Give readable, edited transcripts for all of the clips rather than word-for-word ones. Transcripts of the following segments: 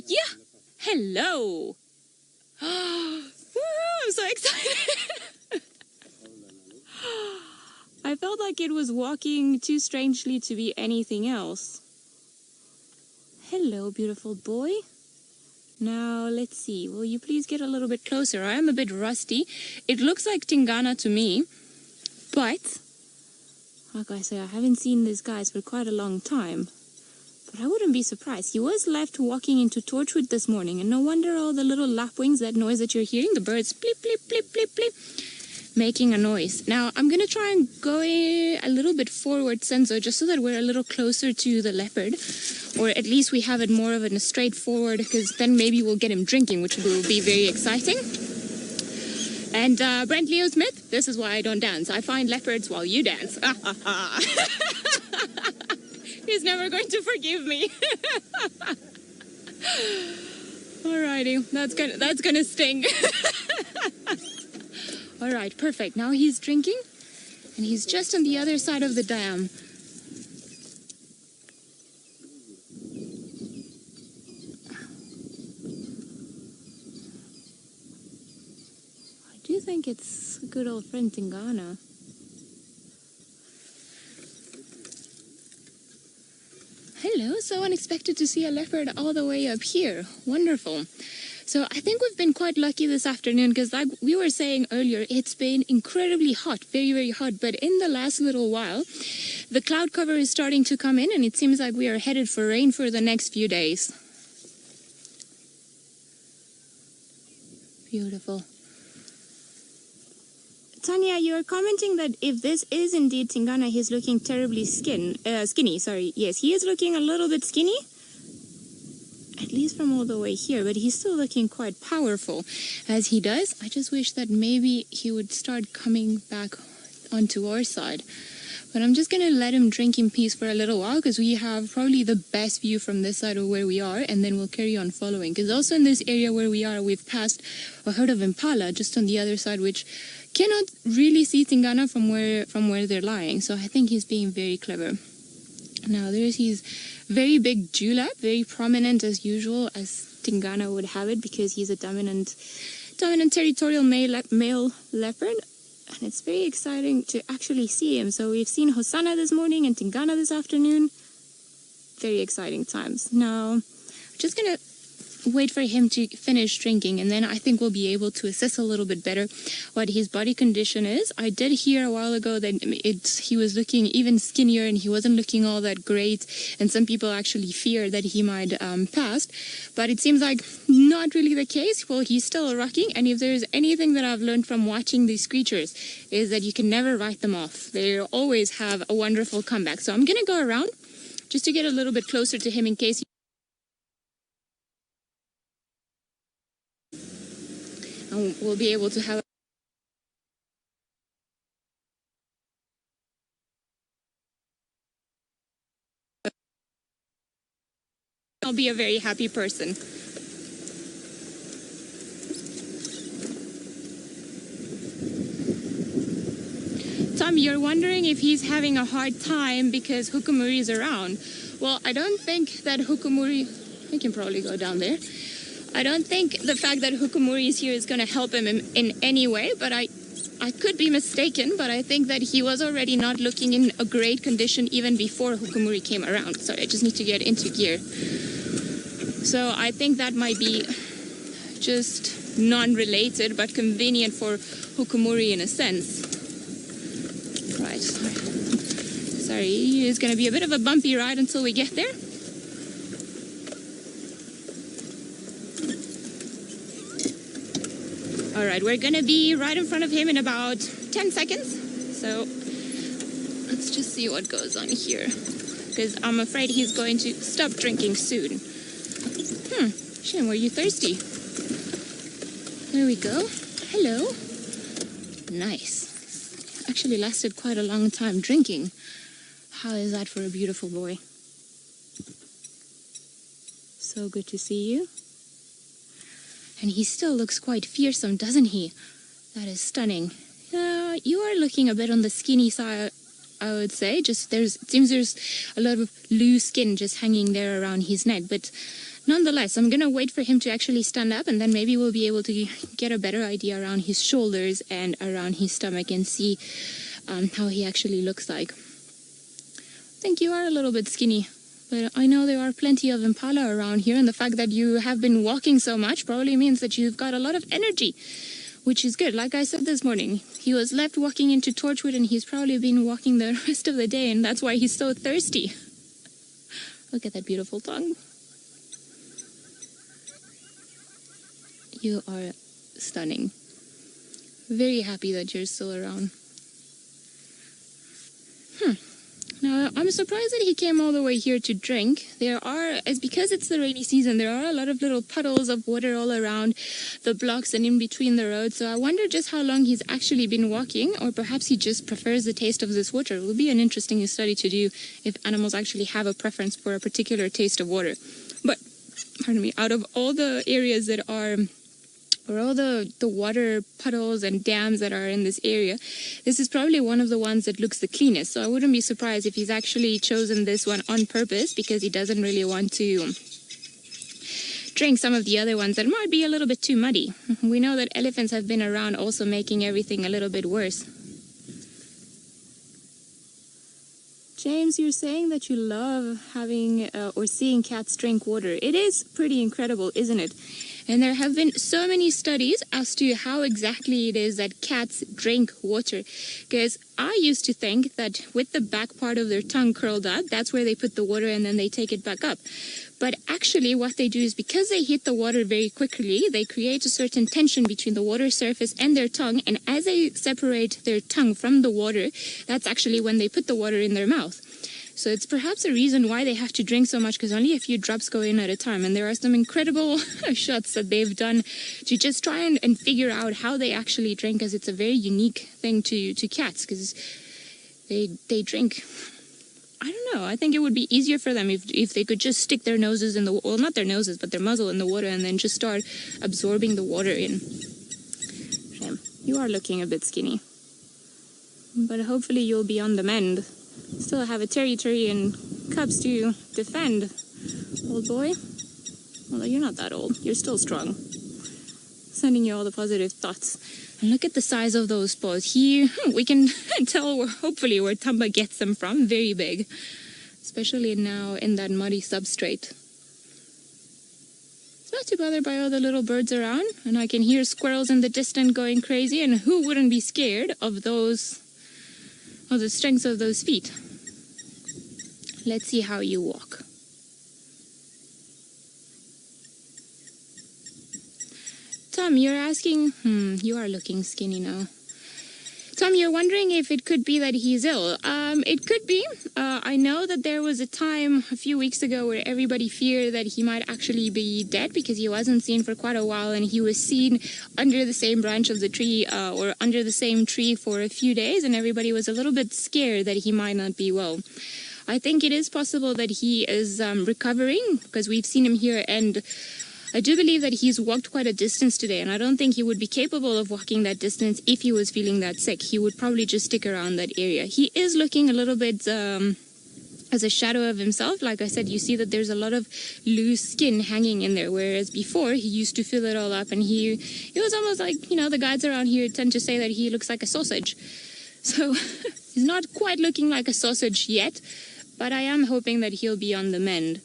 Yeah! Hello! Woo, I'm so excited! I felt like it was walking too strangely to be anything else. Hello, beautiful boy. Now, let's see. Will you please get a little bit closer? I am a bit rusty. It looks like Tingana to me, but like I say, I haven't seen these guys for quite a long time. But I wouldn't be surprised. He was left walking into Torchwood this morning, and no wonder all the little lapwings, that noise that you're hearing, the birds bleep, bleep, bleep, bleep, bleep, making a noise. Now, I'm going to try and go a little bit forward, Senzo, just so that we're a little closer to the leopard, or at least we have it more of a straightforward, because then maybe we'll get him drinking, which will be very exciting. And Brent Leo Smith, this is why I don't dance. I find leopards while you dance. He's never going to forgive me. Alrighty, that's gonna sting. Alright, perfect. Now he's drinking, and he's just on the other side of the dam. I do think it's good old friend Tingana. Hello, so unexpected to see a leopard all the way up here. Wonderful. So I think we've been quite lucky this afternoon, because like we were saying earlier, it's been incredibly hot, very, very hot. But in the last little while, the cloud cover is starting to come in, and it seems like we are headed for rain for the next few days. Beautiful. Tanya, you're commenting that if this is indeed Tingana, he's looking terribly skinny. Sorry, yes, he is looking a little bit skinny, at least from all the way here, but he's still looking quite powerful as he does. I just wish that maybe he would start coming back onto our side. But I'm just going to let him drink in peace for a little while, because we have probably the best view from this side of where we are, and then we'll carry on following. Because also in this area where we are, we've passed a herd of impala just on the other side, which cannot really see Tingana from where they're lying. So I think he's being very clever. Now there's his very big dewlap, very prominent as usual, as Tingana would have it, because he's a dominant territorial male leopard. And it's very exciting to actually see him. So we've seen Hosanna this morning and Tingana this afternoon. Very exciting times. Now, I'm just going to wait for him to finish drinking, and then I think we'll be able to assess a little bit better what his body condition is. I did hear a while ago that he was looking even skinnier, and he wasn't looking all that great, and some people actually feared that he might pass, but it seems like not really the case. Well, he's still rocking, and if there's anything that I've learned from watching these creatures is that you can never write them off. They always have a wonderful comeback. So I'm going to go around just to get a little bit closer to him in case we'll be able to have I'll be a very happy person. Tom, you're wondering if he's having a hard time because Hukumuri is around. Well, I don't think that Hukumuri... I can probably go down there. I don't think the fact that Hukumuri is here is going to help him in any way, but I could be mistaken, but I think that he was already not looking in a great condition even before Hukumuri came around. Sorry, I just need to get into gear. So I think that might be just non-related, but convenient for Hukumuri in a sense. Right, sorry, it's going to be a bit of a bumpy ride until we get there. All right, we're going to be right in front of him in about 10 seconds. So let's just see what goes on here, because I'm afraid he's going to stop drinking soon. Shin, were you thirsty? There we go. Hello. Nice. Actually lasted quite a long time drinking. How is that for a beautiful boy? So good to see you. And he still looks quite fearsome, doesn't he? That is stunning. You are looking a bit on the skinny side I would say. Just it seems there's a lot of loose skin just hanging there around his neck. But nonetheless, I'm going to wait for him to actually stand up, and then maybe we'll be able to get a better idea around his shoulders and around his stomach and see how he actually looks like. I think you are a little bit skinny, but I know there are plenty of impala around here, and the fact that you have been walking so much probably means that you've got a lot of energy, which is good. Like I said this morning, he was left walking into Torchwood, and he's probably been walking the rest of the day, and that's why he's so thirsty. Look at that beautiful tongue. You are stunning. Very happy that you're still around. Now, I'm surprised that he came all the way here to drink. Because it's the rainy season, there are a lot of little puddles of water all around the blocks and in between the roads. So I wonder just how long he's actually been walking, or perhaps he just prefers the taste of this water. It will be an interesting study to do if animals actually have a preference for a particular taste of water. But, pardon me, out of all the areas that are, or all the water puddles and dams that are in this area, this is probably one of the ones that looks the cleanest. So I wouldn't be surprised if he's actually chosen this one on purpose because he doesn't really want to drink some of the other ones that might be a little bit too muddy. We know that elephants have been around also making everything a little bit worse. James, you're saying that you love having or seeing cats drink water. It is pretty incredible, isn't it? And there have been so many studies as to how exactly it is that cats drink water. Because I used to think that with the back part of their tongue curled up, that's where they put the water and then they take it back up. But actually what they do is, because they hit the water very quickly, they create a certain tension between the water surface and their tongue. And as they separate their tongue from the water, that's actually when they put the water in their mouth. So it's perhaps a reason why they have to drink so much, because only a few drops go in at a time. And there are some incredible shots that they've done to just try and figure out how they actually drink, because it's a very unique thing to cats, because they drink. I don't know. I think it would be easier for them if they could just stick their noses in the, well, not their noses, but their muzzle in the water, and then just start absorbing the water in. Shame. You are looking a bit skinny. But hopefully you'll be on the mend. Still have a territory and cubs to defend, old boy. Although you're not that old, you're still strong. Sending you all the positive thoughts. And look at the size of those paws. Here, we can tell hopefully where Tamba gets them from. Very big, especially now in that muddy substrate. It's not too bothered by all the little birds around, and I can hear squirrels in the distance going crazy. And who wouldn't be scared of those? Of the strength of those feet. Let's see how you walk. Tom, you're asking... you are looking skinny now. Tom, you're wondering if it could be that he's ill. It could be. I know that there was a time a few weeks ago where everybody feared that he might actually be dead because he wasn't seen for quite a while, and he was seen under the same branch of the tree or under the same tree for a few days, and everybody was a little bit scared that he might not be well. I think it is possible that he is recovering, because we've seen him here, and I do believe that he's walked quite a distance today, and I don't think he would be capable of walking that distance if he was feeling that sick. He would probably just stick around that area. He is looking a little bit as a shadow of himself. Like I said, you see that there's a lot of loose skin hanging in there, whereas before he used to fill it all up, and it was almost like, you know, the guides around here tend to say that he looks like a sausage. So he's not quite looking like a sausage yet, but I am hoping that he'll be on the mend.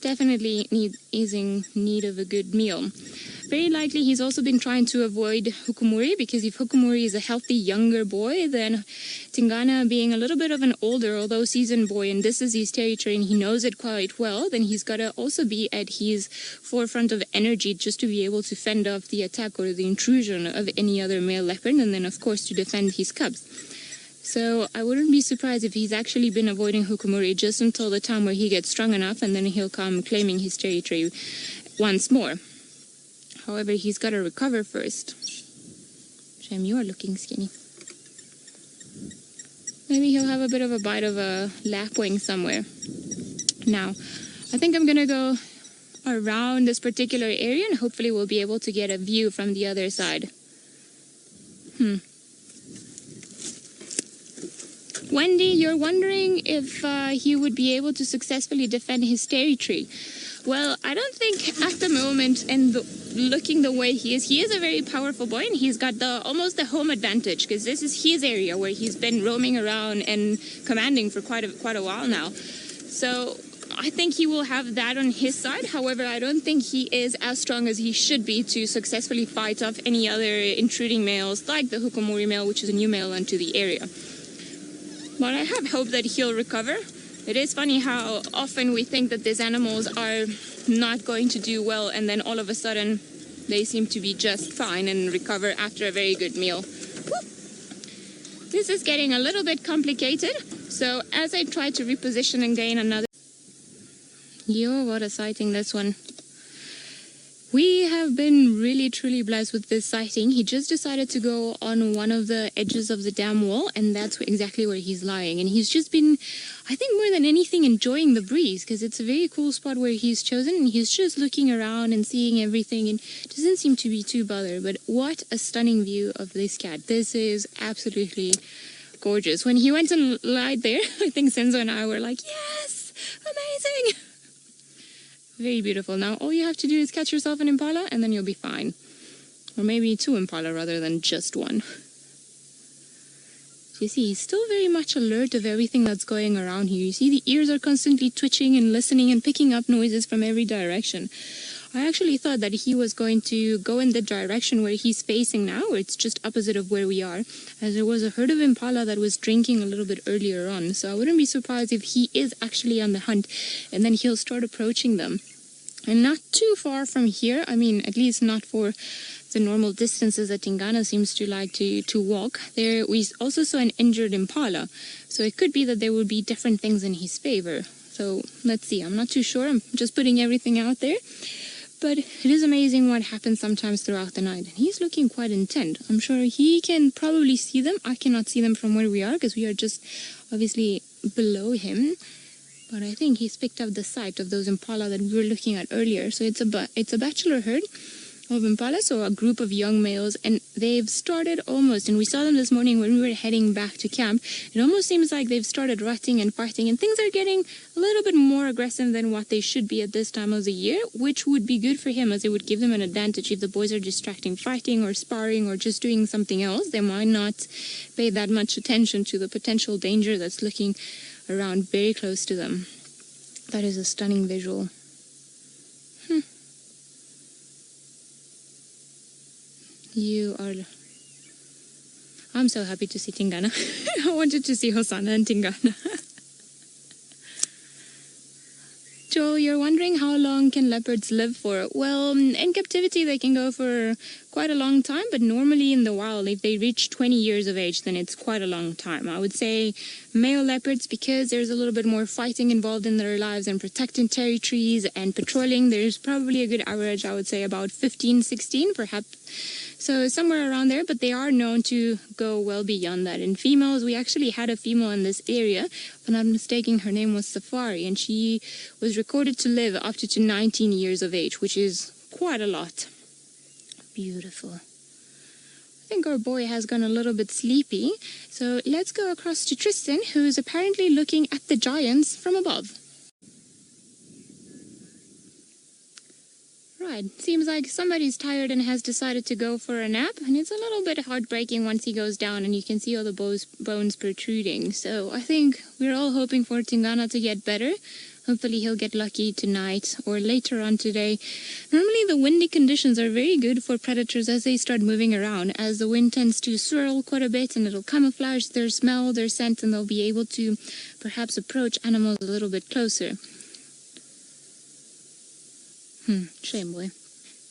Definitely is in need of a good meal. Very likely he's also been trying to avoid Hukumuri, because if Hukumuri is a healthy younger boy, then Tingana, being a little bit of an older, although seasoned boy, and this is his territory and he knows it quite well, then he's got to also be at his forefront of energy just to be able to fend off the attack or the intrusion of any other male leopard, and then of course to defend his cubs. So I wouldn't be surprised if he's actually been avoiding Hukumuri just until the time where he gets strong enough, and then he'll come claiming his territory once more. However, he's got to recover first. Shame, you are looking skinny. Maybe he'll have a bit of a bite of a lapwing somewhere. Now, I think I'm going to go around this particular area, and hopefully we'll be able to get a view from the other side. Wendy, you're wondering if he would be able to successfully defend his territory. Well, I don't think at the moment, and looking the way he is a very powerful boy, and he's got almost the home advantage, because this is his area where he's been roaming around and commanding for quite a while now. So I think he will have that on his side. However, I don't think he is as strong as he should be to successfully fight off any other intruding males like the Hukomori male, which is a new male onto the area. But I have hope that he'll recover. It is funny how often we think that these animals are not going to do well, and then all of a sudden they seem to be just fine and recover after a very good meal. Whoop. This is getting a little bit complicated, so as I try to reposition and gain another... Yo, what a sighting, this one. We have been really truly blessed with this sighting. He just decided to go on one of the edges of the dam wall, and that's exactly where he's lying. And he's just been, I think more than anything, enjoying the breeze, because it's a very cool spot where he's chosen, and he's just looking around and seeing everything, and doesn't seem to be too bothered. But what a stunning view of this cat. This is absolutely gorgeous. When he went and lied there, I think Senzo and I were like, yes, amazing. Very beautiful. Now all you have to do is catch yourself an impala and then you'll be fine. Or maybe 2 impala rather than just 1. So you see, he's still very much alert of everything that's going around here. You see the ears are constantly twitching and listening and picking up noises from every direction. I actually thought that he was going to go in the direction where he's facing now, where it's just opposite of where we are, as there was a herd of impala that was drinking a little bit earlier on. So I wouldn't be surprised if he is actually on the hunt, and then he'll start approaching them. And not too far from here, I mean, at least not for the normal distances that Tingana seems to like to walk. There we also saw an injured impala, so it could be that there would be different things in his favor. So let's see, I'm not too sure, I'm just putting everything out there. But it is amazing what happens sometimes throughout the night. And he's looking quite intent. I'm sure he can probably see them. I cannot see them from where we are because we are just obviously below him. But I think he's picked up the sight of those impala that we were looking at earlier. So it's a bachelor herd of impala, so a group of young males, and they've started almost, and we saw them this morning when we were heading back to camp. It almost seems like they've started rutting and fighting, and things are getting a little bit more aggressive than what they should be at this time of the year, which would be good for him, as it would give them an advantage. If the boys are distracting, fighting or sparring or just doing something else, they might not pay that much attention to the potential danger that's looking around very close to them. That is a stunning visual. You are... I'm so happy to see Tingana. I wanted to see Hosanna and Tingana. Joel, you're wondering how long can leopards live for? Well, in captivity they can go for quite a long time, but normally in the wild, if they reach 20 years of age, then it's quite a long time. I would say male leopards, because there's a little bit more fighting involved in their lives and protecting territories and patrolling, there's probably a good average, I would say about 15, 16 perhaps. So somewhere around there, but they are known to go well beyond that. In females, we actually had a female in this area. If I'm not mistaken, her name was Safari, and she was recorded to live up to 19 years of age, which is quite a lot. Beautiful. I think our boy has gone a little bit sleepy, so let's go across to Tristan, who's apparently looking at the giants from above. Right, seems like somebody's tired and has decided to go for a nap, and it's a little bit heartbreaking once he goes down and you can see all the bones protruding. So I think we're all hoping for Tingana to get better. Hopefully he'll get lucky tonight or later on today. Normally the windy conditions are very good for predators as they start moving around, as the wind tends to swirl quite a bit and it'll camouflage their smell, their scent, and they'll be able to perhaps approach animals a little bit closer. Shame boy.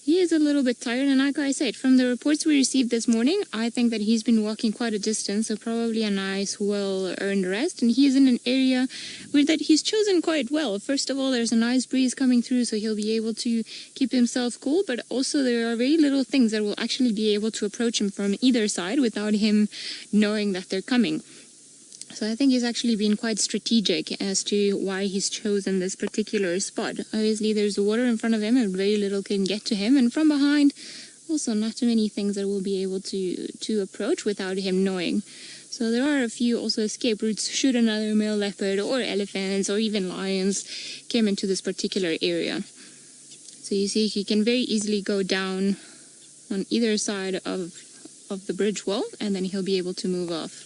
He is a little bit tired, and like I said, from the reports we received this morning, I think that he's been walking quite a distance, so probably a nice, well-earned rest, and he's in an area that he's chosen quite well. First of all, there's a nice breeze coming through, so he'll be able to keep himself cool, but also there are very little things that will actually be able to approach him from either side without him knowing that they're coming. So I think he's actually been quite strategic as to why he's chosen this particular spot. Obviously, there's water in front of him and very little can get to him. And from behind, also not too many things that will be able to approach without him knowing. So there are a few also escape routes should another male leopard or elephants or even lions came into this particular area. So you see he can very easily go down on either side of the bridge wall, and then he'll be able to move off.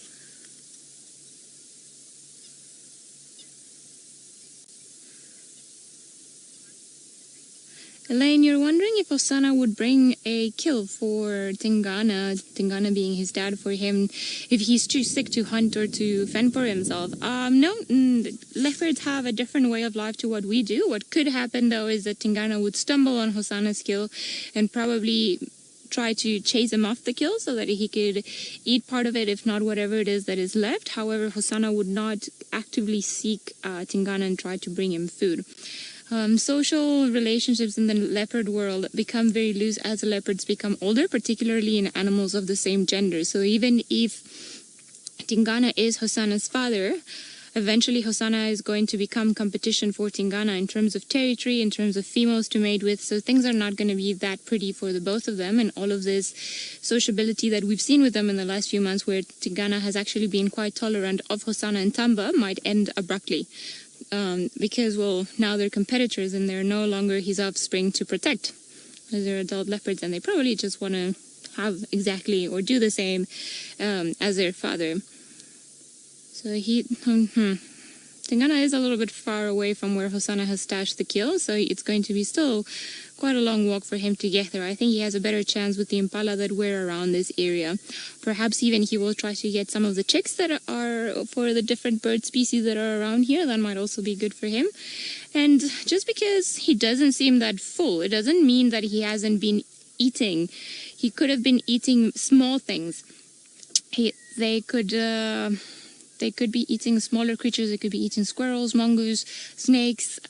Elaine, you're wondering if Hosanna would bring a kill for Tingana, Tingana being his dad, for him if he's too sick to hunt or to fend for himself. No, leopards have a different way of life to what we do. What could happen, though, is that Tingana would stumble on Hosanna's kill and probably try to chase him off the kill so that he could eat part of it, if not whatever it is that is left. However, Hosanna would not actively seek Tingana and try to bring him food. Social relationships in the leopard world become very loose as the leopards become older, particularly in animals of the same gender. So even if Tingana is Hosanna's father, eventually Hosanna is going to become competition for Tingana in terms of territory, in terms of females to mate with. So things are not going to be that pretty for the both of them. And all of this sociability that we've seen with them in the last few months, where Tingana has actually been quite tolerant of Hosanna and Tamba, might end abruptly. Because, well, now they're competitors and they're no longer his offspring to protect. They're adult leopards and they probably just want to have exactly or do the same as their father. So Tingana is a little bit far away from where Hosanna has stashed the kill, so it's going to be still quite a long walk for him to get there. I think he has a better chance with the impala that we're around this area. Perhaps even he will try to get some of the chicks that are for the different bird species that are around here. That might also be good for him. And just because he doesn't seem that full, it doesn't mean that he hasn't been eating. He could have been eating small things. They could be eating smaller creatures. They could be eating squirrels, mongoose, snakes,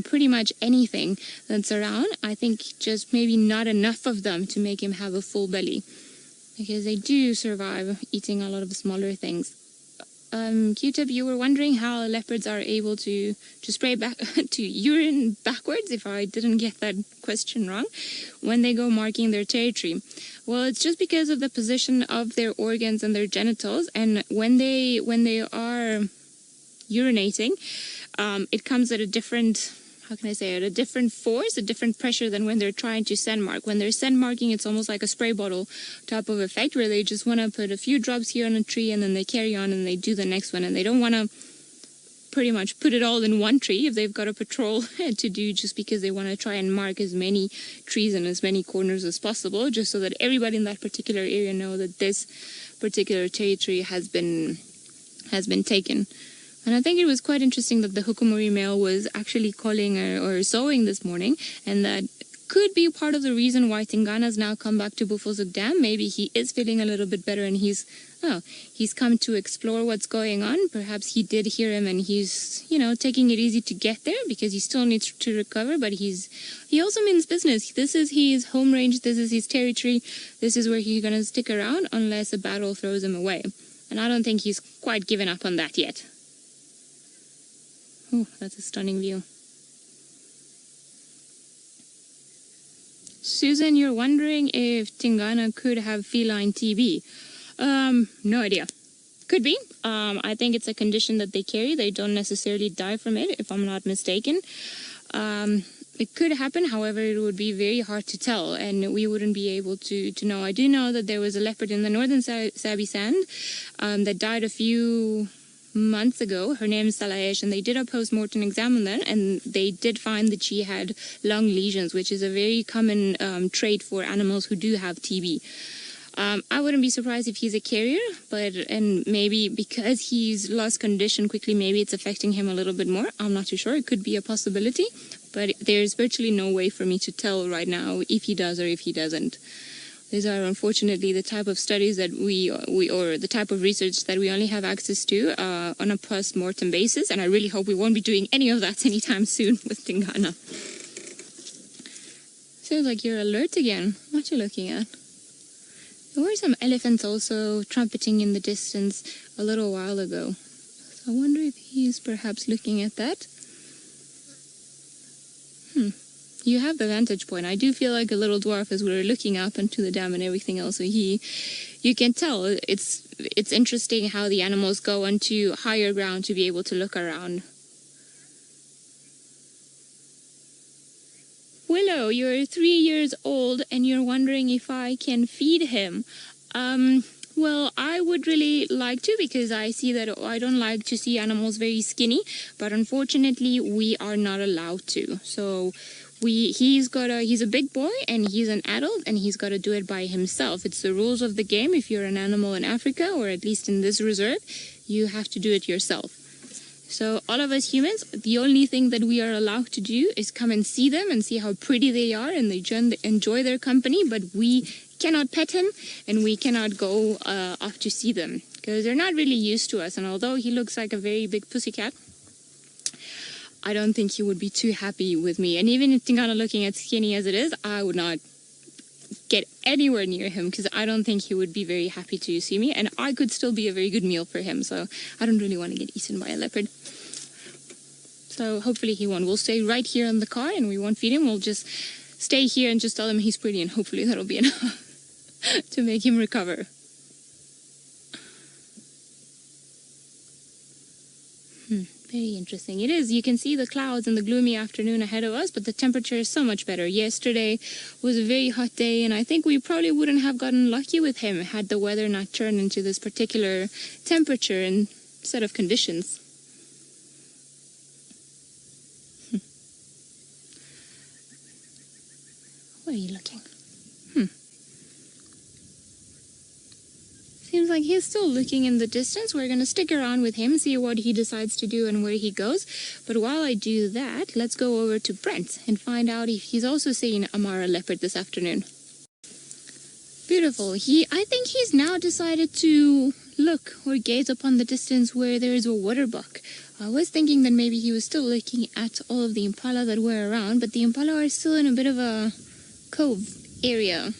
pretty much anything that's around. I think just maybe not enough of them to make him have a full belly, because they do survive eating a lot of the smaller things. Q-Tip, you were wondering how leopards are able to spray back to urine backwards, if I didn't get that question wrong, when they go marking their territory. Well, it's just because of the position of their organs and their genitals, and when they are urinating, it comes at a different, at a different force, a different pressure than when they're trying to scent mark. When they're scent marking, it's almost like a spray bottle type of effect, where they just want to put a few drops here on a tree and then they carry on and they do the next one, and they don't want to pretty much put it all in one tree if they've got a patrol to do, just because they want to try and mark as many trees and as many corners as possible, just so that everybody in that particular area know that this particular territory has been taken. And I think it was quite interesting that the Hukumuri male was actually calling or sowing this morning, and that could be part of the reason why Tingana's now come back to Bufosuk Dam. Maybe he is feeling a little bit better and he's come to explore what's going on. Perhaps he did hear him and he's, taking it easy to get there, because he still needs to recover, but he also means business. This is his home range, this is his territory, this is where he's going to stick around unless a battle throws him away. And I don't think he's quite given up on that yet. Oh, that's a stunning view. Susan, you're wondering if Tingana could have feline TB. No idea. Could be. I think it's a condition that they carry. They don't necessarily die from it, if I'm not mistaken. It could happen, however, it would be very hard to tell, and we wouldn't be able to know. I do know that there was a leopard in the northern Sabi Sand that died a few months ago. Her name is Salaesh, and they did a post-mortem exam on that, and they did find that she had lung lesions, which is a very common trait for animals who do have TB. I wouldn't be surprised if he's a carrier, and maybe because he's lost condition quickly, maybe it's affecting him a little bit more. I'm not too sure. It could be a possibility, but there's virtually no way for me to tell right now if he does or if he doesn't. These are unfortunately the type of studies that we or the type of research that we only have access to on a post-mortem basis, and I really hope we won't be doing any of that anytime soon with Tingana. Feels like you're alert again. What are you looking at? There were some elephants also trumpeting in the distance a little while ago. So I wonder if he's perhaps looking at that. you have the vantage point. I do feel like a little dwarf as we were looking up into the dam and everything else. So you can tell it's interesting how the animals go onto higher ground to be able to look around. Willow, you're 3 years old and you're wondering if I can feed him. Well, I would really like to, because I see that I don't like to see animals very skinny, but unfortunately we are not allowed to. So he's a big boy and he's an adult and he's got to do it by himself. It's the rules of the game. If you're an animal in Africa, or at least in this reserve, you have to do it yourself. So all of us humans, the only thing that we are allowed to do is come and see them and see how pretty they are, and they enjoy their company, but we cannot pet him and we cannot go off to see them because they're not really used to us. And although he looks like a very big pussycat, I don't think he would be too happy with me. And even if Tingana looking as skinny as it is, I would not get anywhere near him because I don't think he would be very happy to see me, and I could still be a very good meal for him. So I don't really want to get eaten by a leopard. So hopefully he won't. We'll stay right here in the car and we won't feed him. We'll just stay here and just tell him he's pretty, and hopefully that'll be enough to make him recover. Very interesting. It is. You can see the clouds and the gloomy afternoon ahead of us, but the temperature is so much better. Yesterday was a very hot day, and I think we probably wouldn't have gotten lucky with him had the weather not turned into this particular temperature and set of conditions. Where are you looking? Seems like he's still looking in the distance. We're going to stick around with him, see what he decides to do and where he goes. But while I do that, let's go over to Brent and find out if he's also seeing a Male leopard this afternoon. Beautiful. I think he's now decided to look or gaze upon the distance where there is a water buck. I was thinking that maybe he was still looking at all of the impala that were around, but the impala are still in a bit of a cove area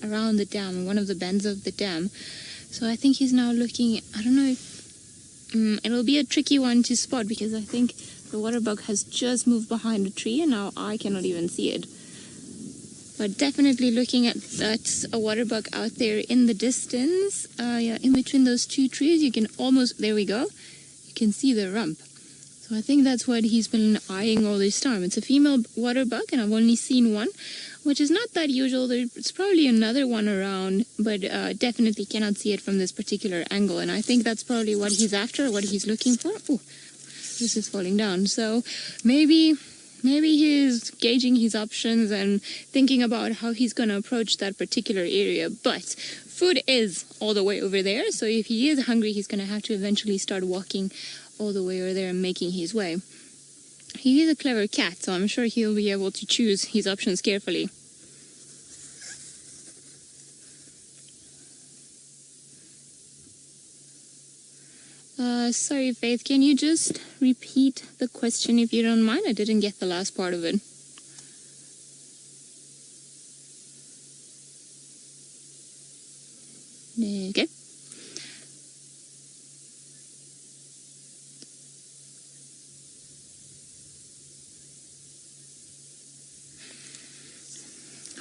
around the dam, one of the bends of the dam. So I think he's now looking. I don't know if it'll be a tricky one to spot, because I think the water buck has just moved behind a tree and now I cannot even see it. But definitely looking at that's a water buck out there in the distance. Yeah, in between those two trees, you can almost, there we go, you can see the rump. So I think that's what he's been eyeing all this time. It's a female water buck and I've only seen one, which is not that usual. There's probably another one around, but definitely cannot see it from this particular angle. And I think that's probably what he's after, what he's looking for. Oh, this is falling down. So maybe he's gauging his options and thinking about how he's going to approach that particular area. But food is all the way over there. So if he is hungry, he's going to have to eventually start walking all the way over there and making his way. He is a clever cat, so I'm sure he'll be able to choose his options carefully. Sorry, Faith, can you just repeat the question if you don't mind? I didn't get the last part of it. Okay.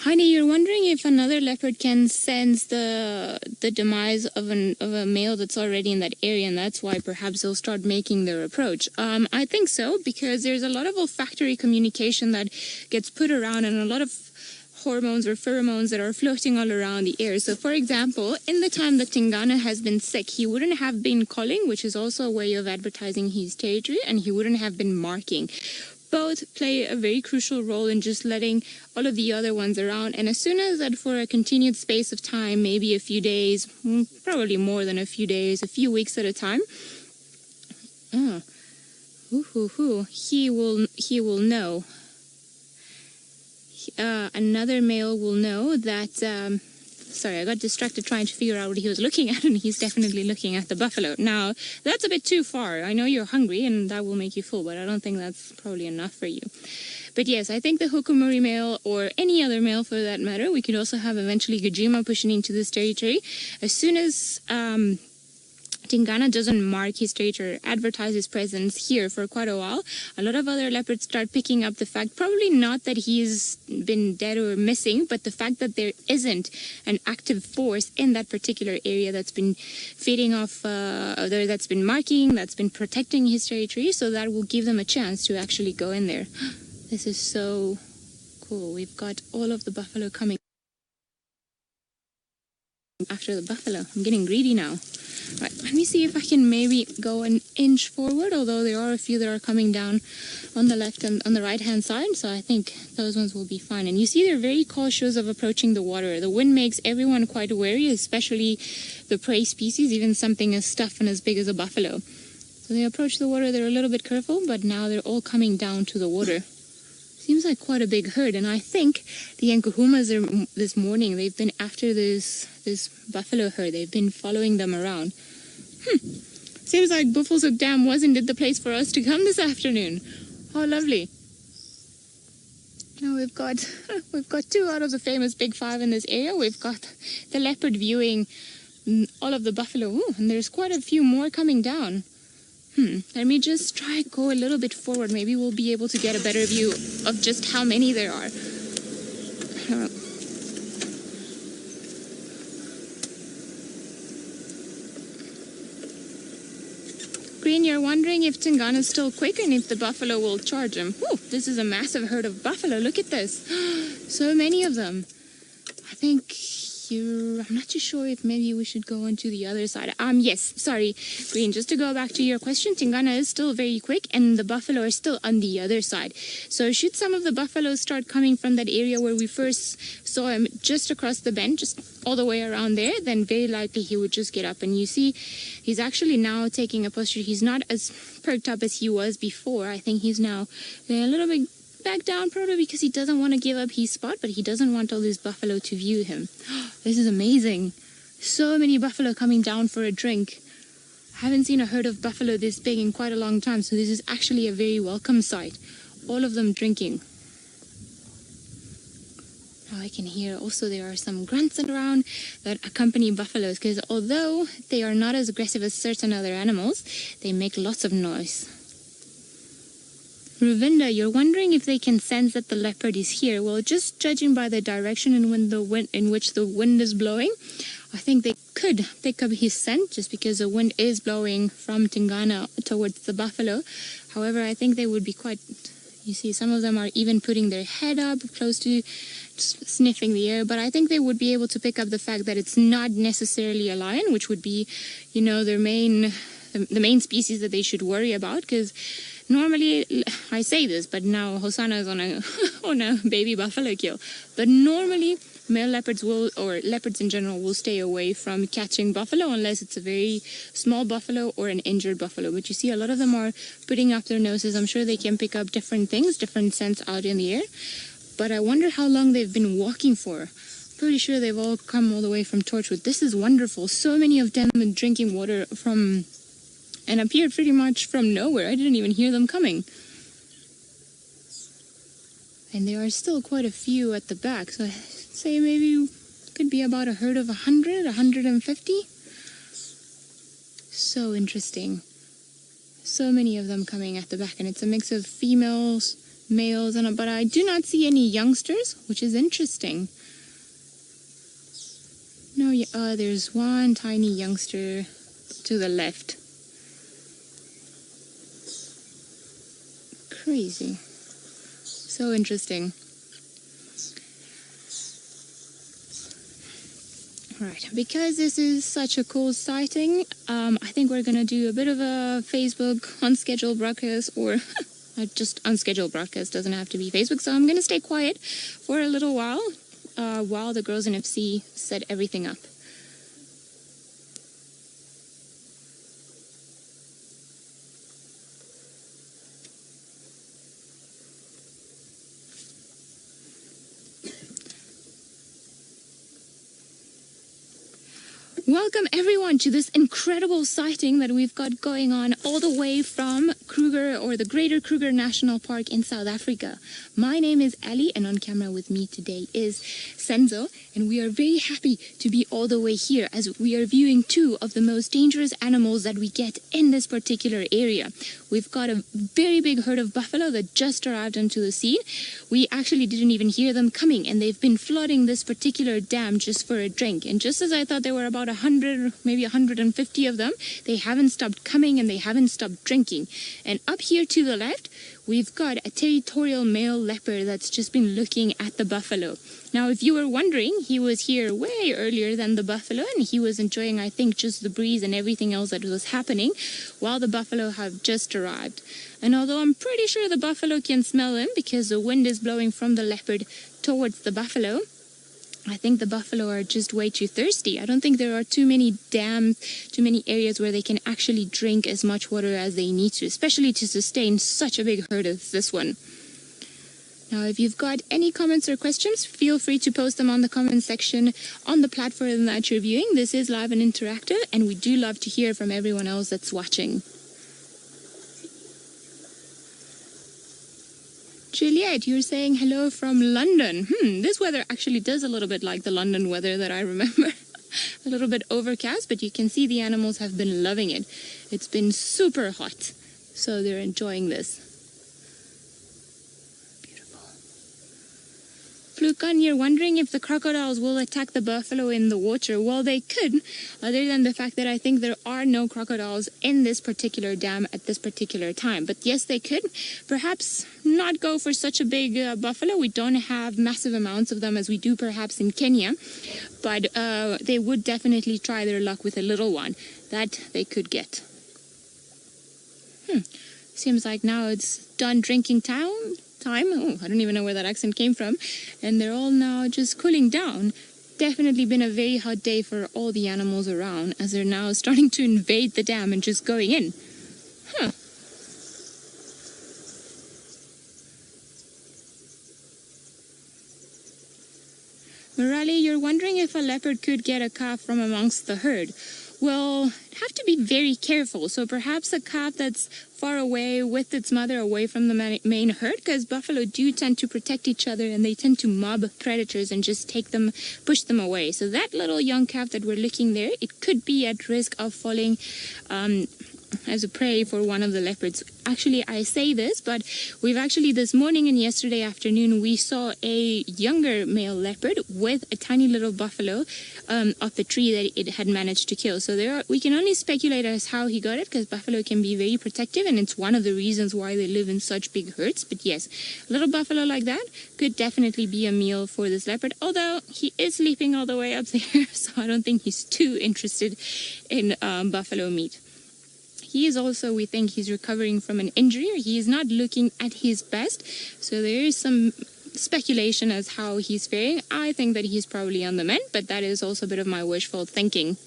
Heidi, you're wondering if another leopard can sense the demise of a male that's already in that area, and that's why perhaps they'll start making their approach. I think so, because there's a lot of olfactory communication that gets put around, and a lot of hormones or pheromones that are floating all around the air. So, for example, in the time that Tingana has been sick, he wouldn't have been calling, which is also a way of advertising his territory, and he wouldn't have been marking. Both play a very crucial role in just letting all of the other ones around. And as soon as that, for a continued space of time, maybe a few days, probably more than a few days, a few weeks at a time, he will know. Another male will know that. Sorry, I got distracted trying to figure out what he was looking at, and he's definitely looking at the buffalo. Now, that's a bit too far. I know you're hungry, and that will make you full, but I don't think that's probably enough for you. But yes, I think the Hukumuri male, or any other male for that matter, we could also have eventually Djuma pushing into this territory. As soon as Tingana doesn't mark his territory or advertise his presence here for quite a while, a lot of other leopards start picking up the fact, probably not that he's been dead or missing, but the fact that there isn't an active force in that particular area that's been feeding off, that's been marking, that's been protecting his territory, so that will give them a chance to actually go in there. This is so cool. We've got all of the buffalo coming after the buffalo. I'm getting greedy now. Right, let me see if I can maybe go an inch forward, although there are a few that are coming down on the left and on the right hand side, so I think those ones will be fine. And you see they're very cautious of approaching the water. The wind makes everyone quite wary, especially the prey species, even something as tough and as big as a buffalo. So they approach the water, they're a little bit careful, but now they're all coming down to the water. Seems like quite a big herd, and I think the Nkuhumas are this morning. They've been after this buffalo herd. They've been following them around. Seems like Buffelshoek Dam wasn't the place for us to come this afternoon. How lovely! Now we've got 2 out of the famous Big 5 in this area. We've got the leopard viewing all of the buffalo. Ooh, and there's quite a few more coming down. Let me just try and go a little bit forward. Maybe we'll be able to get a better view of just how many there are. Green, you're wondering if Tingana's still quick and if the buffalo will charge him. Whew, this is a massive herd of buffalo. Look at this. So many of them. I think I'm not too sure if maybe we should go on to the other side. Yes, sorry, Green, just to go back to your question, Tingana is still very quick and the buffalo are still on the other side. So should some of the buffaloes start coming from that area where we first saw him just across the bend, just all the way around there, then very likely he would just get up. And you see, he's actually now taking a posture. He's not as perked up as he was before. I think he's now a little bit back down, probably because he doesn't want to give up his spot, but he doesn't want all this buffalo to view him. This is amazing. So many buffalo coming down for a drink. I haven't seen a herd of buffalo this big in quite a long time, so this is actually a very welcome sight. All of them drinking. Now I can hear also there are some grunts around that accompany buffaloes, because although they are not as aggressive as certain other animals, they make lots of noise. Ravinda, you're wondering if they can sense that the leopard is here. Well, just judging by the direction in which the wind is blowing, I think they could pick up his scent just because the wind is blowing from Tingana towards the buffalo. However, I think they would be quite... You see, some of them are even putting their head up close to sniffing the air, but I think they would be able to pick up the fact that it's not necessarily a lion, which would be, their the main species that they should worry about, because normally, I say this, but now Hosanna is on a baby buffalo kill. But normally, male leopards or leopards in general, will stay away from catching buffalo unless it's a very small buffalo or an injured buffalo. But you see, a lot of them are putting up their noses. I'm sure they can pick up different things, different scents out in the air. But I wonder how long they've been walking for. Pretty sure they've all come all the way from Torchwood. This is wonderful. So many of them are drinking water from... and appeared pretty much from nowhere. I didn't even hear them coming. And there are still quite a few at the back, so I'd say maybe could be about a herd of 100, 150. So interesting. So many of them coming at the back, and it's a mix of females, males, but I do not see any youngsters, which is interesting. No, there's one tiny youngster to the left. Crazy. So interesting. Right, because this is such a cool sighting, I think we're going to do a bit of a Facebook unscheduled broadcast, or just unscheduled broadcast, doesn't have to be Facebook, so I'm going to stay quiet for a little while the girls in FC set everything up. Welcome everyone to this incredible sighting that we've got going on all the way from Kruger or the Greater Kruger National Park in South Africa. My name is Ali, and on camera with me today is Senzo, and we are very happy to be all the way here as we are viewing two of the most dangerous animals that we get in this particular area. We've got a very big herd of buffalo that just arrived onto the scene. We actually didn't even hear them coming, and they've been flooding this particular dam just for a drink. And just as I thought there were about 100, maybe 150 of them, they haven't stopped coming and they haven't stopped drinking. And up here to the left, we've got a territorial male leopard that's just been looking at the buffalo. Now, if you were wondering, he was here way earlier than the buffalo, and he was enjoying, I think, just the breeze and everything else that was happening while the buffalo have just arrived. And although I'm pretty sure the buffalo can smell him because the wind is blowing from the leopard towards the buffalo, I think the buffalo are just way too thirsty. I don't think there are too many dams, too many areas where they can actually drink as much water as they need to, especially to sustain such a big herd as this one. Now, if you've got any comments or questions, feel free to post them on the comment section on the platform that you're viewing. This is live and interactive, and we do love to hear from everyone else that's watching. Juliet, you're saying hello from London. This weather actually does a little bit like the London weather that I remember. A little bit overcast, but you can see the animals have been loving it. It's been super hot, so they're enjoying this. Flukan, you're wondering if the crocodiles will attack the buffalo in the water. Well, they could, other than the fact that I think there are no crocodiles in this particular dam at this particular time. But yes, they could. Perhaps not go for such a big buffalo. We don't have massive amounts of them as we do perhaps in Kenya. But they would definitely try their luck with a little one. That they could get. Seems like now it's done drinking time. Oh, I don't even know where that accent came from. And they're all now just cooling down. Definitely been a very hot day for all the animals around as they're now starting to invade the dam and just going in. Morale, you're wondering if a leopard could get a calf from amongst the herd. Well, have to be very careful. So perhaps a calf that's far away with its mother, away from the main herd, because buffalo do tend to protect each other and they tend to mob predators and just take them, push them away. So that little young calf that we're looking there, it could be at risk of falling as a prey for one of the leopards. Actually, I say this, but we've actually this morning and yesterday afternoon, we saw a younger male leopard with a tiny little buffalo off the tree that it had managed to kill. So we can only speculate as how he got it, because buffalo can be very protective, and it's one of the reasons why they live in such big herds. But yes, a little buffalo like that could definitely be a meal for this leopard, although he is sleeping all the way up there, so I don't think he's too interested in buffalo meat. He is also, we think he's recovering from an injury, or he is not looking at his best. So there is some speculation as how he's faring. I think that he's probably on the mend, but that is also a bit of my wishful thinking.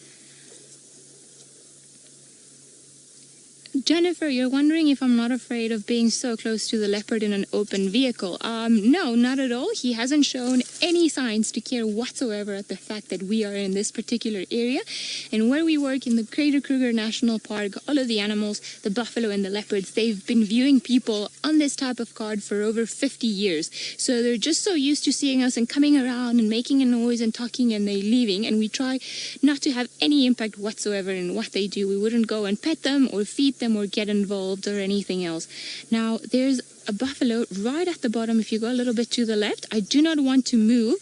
Jennifer, you're wondering if I'm not afraid of being so close to the leopard in an open vehicle. No, not at all. He hasn't shown any signs to care whatsoever at the fact that we are in this particular area. And where we work in the Greater Kruger National Park, all of the animals, the buffalo and the leopards, they've been viewing people on this type of card for over 50 years. So they're just so used to seeing us and coming around and making a noise and talking, and they're leaving. And we try not to have any impact whatsoever in what they do. We wouldn't go and pet them or feed them or get involved or anything else. Now, there's a buffalo right at the bottom. If you go a little bit to the left, I do not want to move,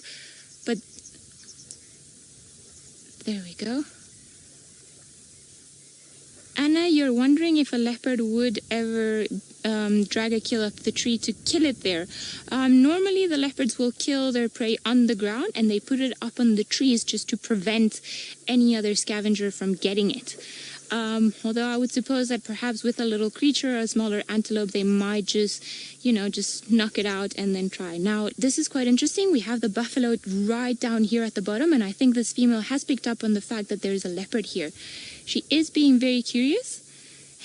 but there we go. Anna, you're wondering if a leopard would ever drag a kill up the tree to kill it there. Normally the leopards will kill their prey on the ground, and they put it up on the trees just to prevent any other scavenger from getting it. Although I would suppose that perhaps with a little creature, a smaller antelope, they might just, just knock it out and then try. Now, this is quite interesting. We have the buffalo right down here at the bottom, and I think this female has picked up on the fact that there is a leopard here. She is being very curious,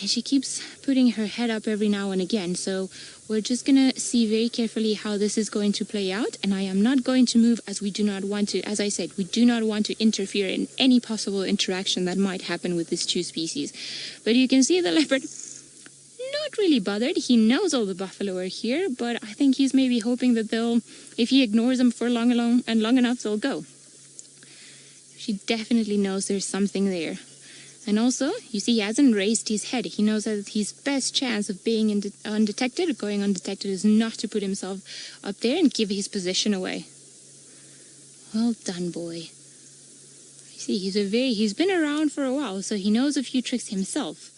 and she keeps putting her head up every now and again. So we're just going to see very carefully how this is going to play out. And I am not going to move, as we do not want to, as I said, we do not want to interfere in any possible interaction that might happen with these two species. But you can see the leopard not really bothered. He knows all the buffalo are here, but I think he's maybe hoping that if he ignores them for long enough, they'll go. She definitely knows there's something there. And also, you see, he hasn't raised his head. He knows that his best chance of being undetected, or going undetected, is not to put himself up there and give his position away. Well done, boy. You see, he's been around for a while, so he knows a few tricks himself.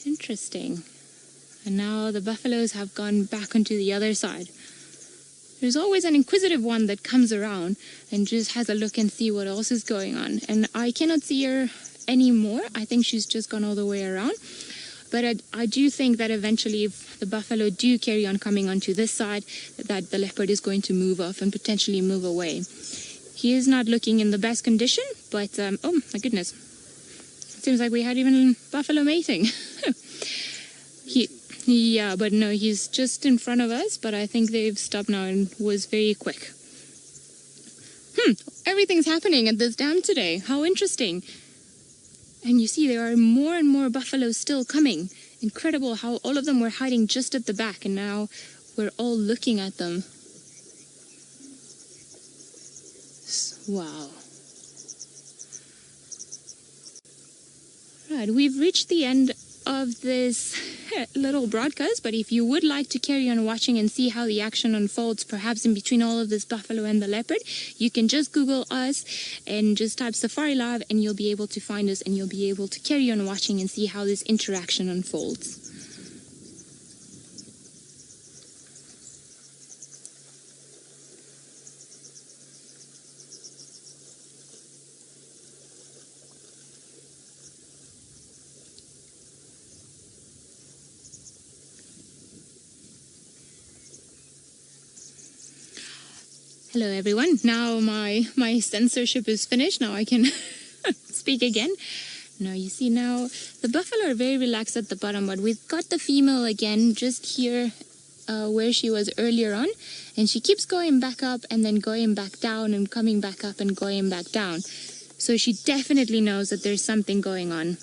Interesting. And now the buffaloes have gone back onto the other side. There's always an inquisitive one that comes around and just has a look and see what else is going on. And I cannot see her anymore. I think she's just gone all the way around. But I do think that eventually, if the buffalo do carry on coming onto this side, that the leopard is going to move off and potentially move away. He is not looking in the best condition, but oh my goodness. It seems like we had even buffalo mating. Yeah, but no, he's just in front of us, but I think they've stopped now and was very quick. Everything's happening at this dam today. How interesting. And you see, there are more and more buffaloes still coming. Incredible how all of them were hiding just at the back, and now we're all looking at them. Wow. Right, we've reached the end of this little broadcast, but if you would like to carry on watching and see how the action unfolds, perhaps in between all of this buffalo and the leopard, you can just Google us and just type Safari Live, and you'll be able to find us, and you'll be able to carry on watching and see how this interaction unfolds. Hello everyone, now my censorship is finished, now I can speak again. Now you see, now the buffalo are very relaxed at the bottom, but we've got the female again just here where she was earlier on, and she keeps going back up and then going back down and coming back up and going back down. So she definitely knows that there's something going on.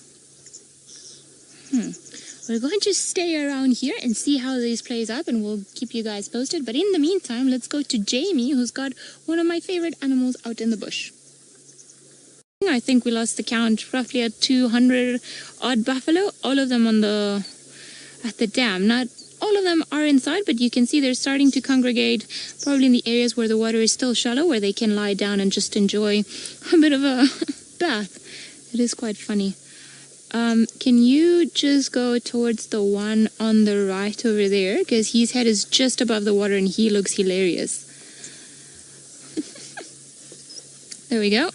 We're going to stay around here and see how this plays out, and we'll keep you guys posted. But in the meantime, let's go to Jamie, who's got one of my favorite animals out in the bush. I think we lost the count, roughly at 200 odd buffalo, all of them at the dam. Not all of them are inside, but you can see they're starting to congregate, probably in the areas where the water is still shallow, where they can lie down and just enjoy a bit of a bath. It is quite funny. Can you just go towards the one on the right over there? Because his head is just above the water and he looks hilarious. There we go.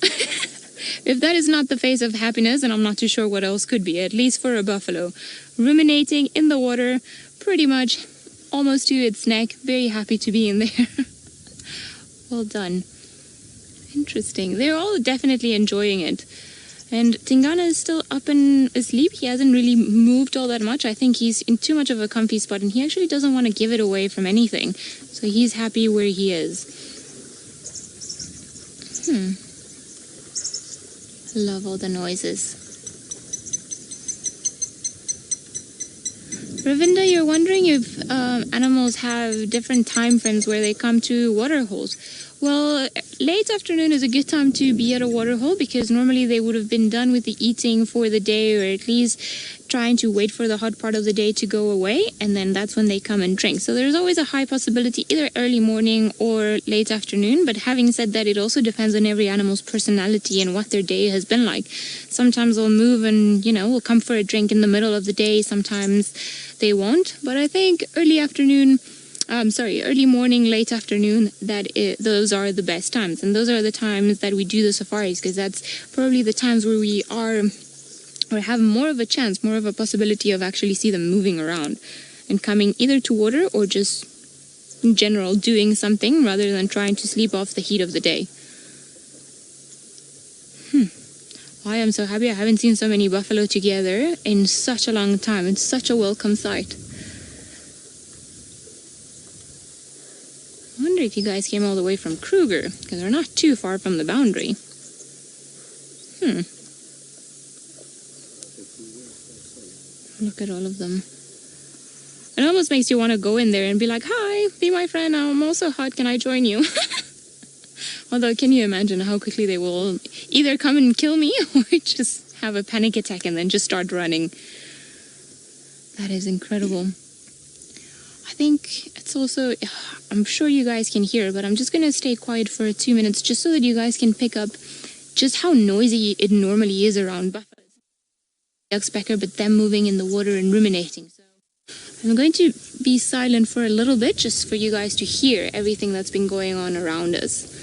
If that is not the face of happiness, then I'm not too sure what else could be, at least for a buffalo. Ruminating in the water, pretty much almost to its neck. Very happy to be in there. Well done. Interesting. They're all definitely enjoying it. And Tingana is still up and asleep. He hasn't really moved all that much. I think he's in too much of a comfy spot, and he actually doesn't want to give it away from anything. So he's happy where he is. Love all the noises. Ravinda, you're wondering if animals have different time frames where they come to water holes. Well, late afternoon is a good time to be at a water hole, because normally they would have been done with the eating for the day, or at least trying to wait for the hot part of the day to go away, and then that's when they come and drink. So there's always a high possibility, either early morning or late afternoon. But having said that, it also depends on every animal's personality and what their day has been like. Sometimes they'll move and, will come for a drink in the middle of the day. Sometimes they won't. But I think early morning, late afternoon, those are the best times. And those are the times that we do the safaris, because that's probably the times where we have more of a chance, more of a possibility of actually see them moving around and coming either to water or just in general doing something rather than trying to sleep off the heat of the day. I am so happy. I haven't seen so many buffalo together in such a long time. It's such a welcome sight. I wonder if you guys came all the way from Kruger, because they're not too far from the boundary. Look at all of them. It almost makes you want to go in there and be like, hi, be my friend, I'm also hot, can I join you? Although, can you imagine how quickly they will either come and kill me or just have a panic attack and then just start running. That is incredible. I think it's also, I'm sure you guys can hear, but I'm just going to stay quiet for 2 minutes just so that you guys can pick up just how noisy it normally is around buffaloes. Duckspecker, but them moving in the water and ruminating. So I'm going to be silent for a little bit just for you guys to hear everything that's been going on around us.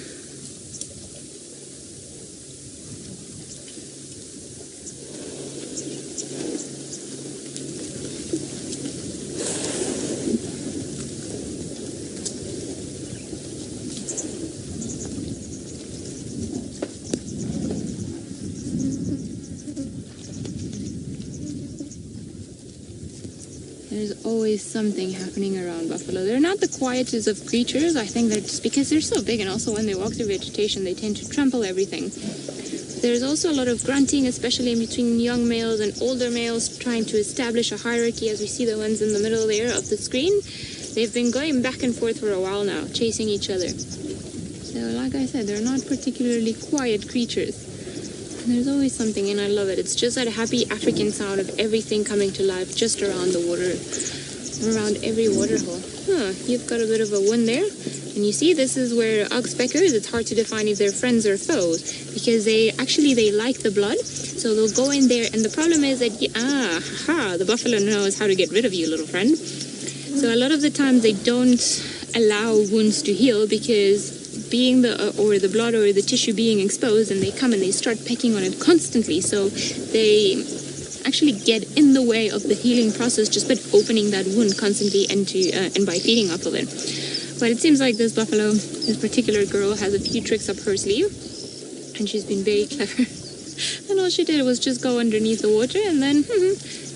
There's always something happening around buffalo. They're not the quietest of creatures. I think that just because they're so big, and also when they walk through vegetation, they tend to trample everything. There's also a lot of grunting, especially in between young males and older males, trying to establish a hierarchy, as we see the ones in the middle there of the screen. They've been going back and forth for a while now, chasing each other. So like I said, they're not particularly quiet creatures. There's always something, and I love it. It's just that happy African sound of everything coming to life just around the water, around every water hole. You've got a bit of a wound there. And you see, this is where oxpeckers, it's hard to define if they're friends or foes, because they like the blood, so they'll go in there, and the problem is that, the buffalo knows how to get rid of you, little friend. So a lot of the times they don't allow wounds to heal, because being the blood or the tissue being exposed, and they come and they start pecking on it constantly, so they actually get in the way of the healing process just by opening that wound constantly and by feeding off of it. But it seems like this buffalo, this particular girl, has a few tricks up her sleeve, and she's been very clever. And all she did was just go underneath the water, and then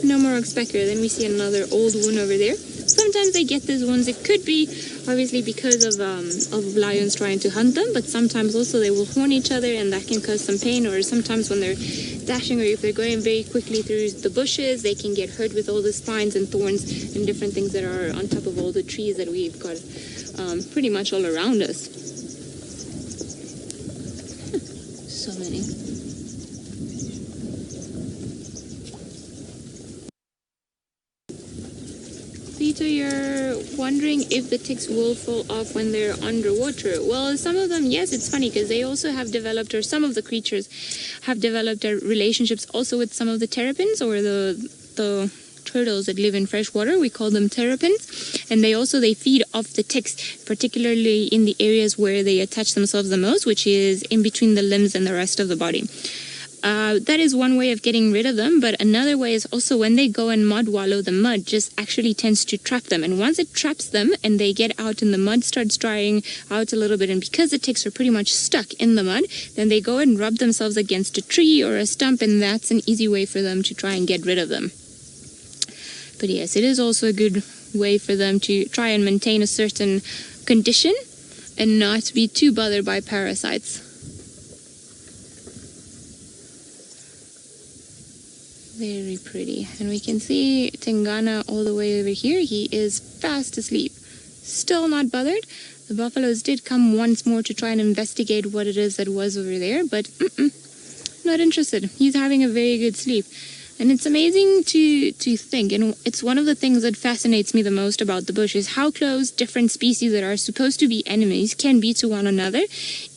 no more oxpecker. Then we see another old wound over there. Sometimes they get these wounds. It could be obviously because of lions trying to hunt them, but sometimes also they will horn each other, and that can cause some pain. Or sometimes when they're dashing, or if they're going very quickly through the bushes, they can get hurt with all the spines and thorns and different things that are on top of all the trees that we've got pretty much all around us. So many. Peter, you're wondering if the ticks will fall off when they're underwater. Well, some of them, yes, it's funny because they also have developed, or some of the creatures have developed relationships also with some of the terrapins, or the turtles that live in fresh water. We call them terrapins, and they feed off the ticks, particularly in the areas where they attach themselves the most, which is in between the limbs and the rest of the body. That is one way of getting rid of them, but another way is also when they go and mud wallow, the mud just actually tends to trap them, and once it traps them and they get out and the mud starts drying out a little bit, and because the ticks are pretty much stuck in the mud, then they go and rub themselves against a tree or a stump, and that's an easy way for them to try and get rid of them. But yes, it is also a good way for them to try and maintain a certain condition and not be too bothered by parasites. Very pretty. And we can see Tingana all the way over here. He is fast asleep. Still not bothered. The buffaloes did come once more to try and investigate what it is that was over there, but not interested. He's having a very good sleep. And it's amazing to think, and it's one of the things that fascinates me the most about the bush, is how close different species that are supposed to be enemies can be to one another,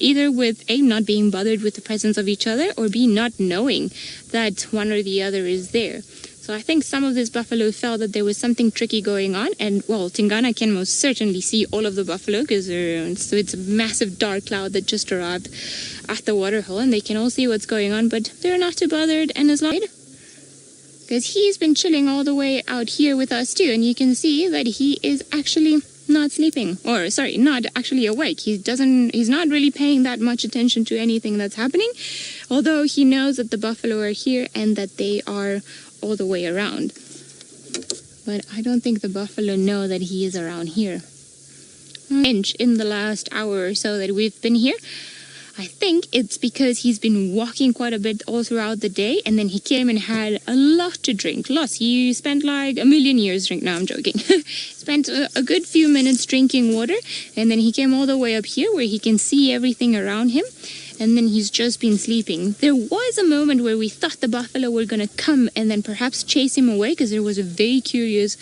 either with A, not being bothered with the presence of each other, or B, not knowing that one or the other is there. So I think some of this buffalo felt that there was something tricky going on, and well, Tingana can most certainly see all of the buffalo, because so it's a massive dark cloud that just arrived at the waterhole, and they can all see what's going on, but they're not too bothered, and as long because he's been chilling all the way out here with us too, and you can see that he is actually not sleeping, or sorry, not actually awake. He's not really paying that much attention to anything that's happening, although he knows that the buffalo are here and that they are all the way around. But I don't think the buffalo know that he is around here. In the last hour or so that we've been here, I think it's because he's been walking quite a bit all throughout the day, and then he came and had a lot to drink. Lots. He spent like a million years drink. No, I'm joking. Spent a good few minutes drinking water, and then he came all the way up here where he can see everything around him. And then he's just been sleeping. There was a moment where we thought the buffalo were going to come and then perhaps chase him away, because there was a very curious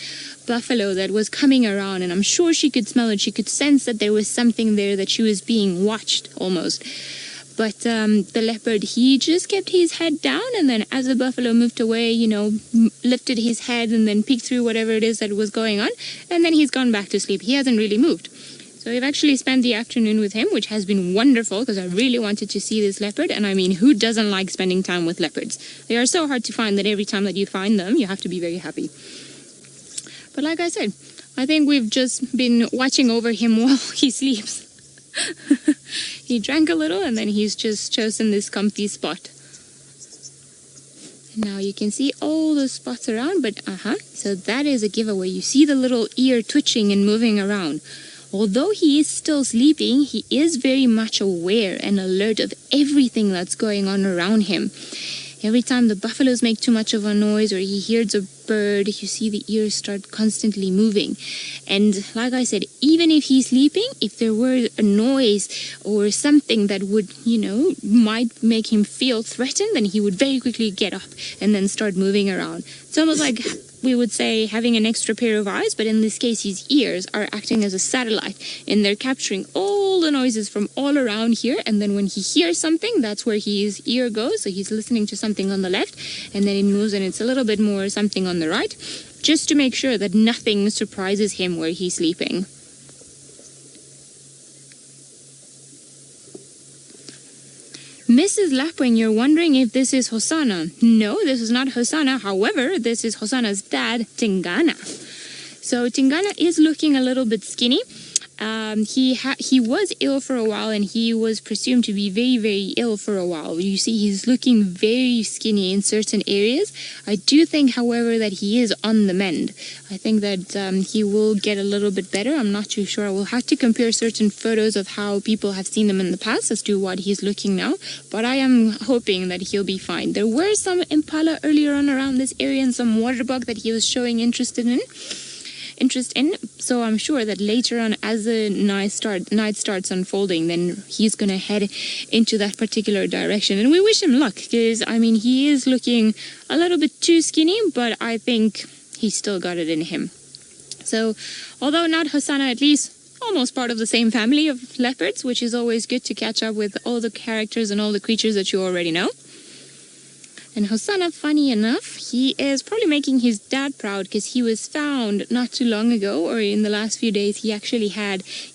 buffalo that was coming around, and I'm sure she could smell it. She could sense that there was something there, that she was being watched almost. But the leopard, he just kept his head down, and then as the buffalo moved away, lifted his head and then peeked through whatever it is that was going on, and then he's gone back to sleep. He hasn't really moved. So we've actually spent the afternoon with him, which has been wonderful, because I really wanted to see this leopard. And I mean, who doesn't like spending time with leopards? They are so hard to find that every time that you find them, you have to be very happy. But like I said, I think we've just been watching over him while he sleeps. He drank a little, and then he's just chosen this comfy spot. Now you can see all the spots around, but so that is a giveaway. You see the little ear twitching and moving around. Although he is still sleeping, he is very much aware and alert of everything that's going on around him. Every time the buffaloes make too much of a noise or he hears a bird, you see the ears start constantly moving. And like I said, even if he's sleeping, if there were a noise or something that would, might make him feel threatened, then he would very quickly get up and then start moving around. It's almost like we would say having an extra pair of eyes, but in this case his ears are acting as a satellite, and they're capturing all the noises from all around here, and then when he hears something, that's where his ear goes. So he's listening to something on the left, and then it moves and it's a little bit more something on the right, just to make sure that nothing surprises him where he's sleeping. Mrs. Lapwing, you're wondering if this is Hosanna. No, this is not Hosanna. However, this is Hosanna's dad, Tingana. So Tingana is looking a little bit skinny. He was ill for a while, and he was presumed to be very, very ill for a while. You see, he's looking very skinny in certain areas. I do think, however, that he is on the mend. I think that he will get a little bit better. I'm not too sure. We'll have to compare certain photos of how people have seen him in the past as to what he's looking now. But I am hoping that he'll be fine. There were some impala earlier on around this area and some water bug that he was showing interest in. So I'm sure that later on, as the night starts unfolding, then he's gonna head into that particular direction, and we wish him luck, because I mean, he is looking a little bit too skinny, but I think he's still got it in him. So although not Hosanna, at least almost part of the same family of leopards, which is always good to catch up with all the characters and all the creatures that you already know. And Hosanna, funny enough, he is probably making his dad proud, because he was found not too long ago, or in the last few days, he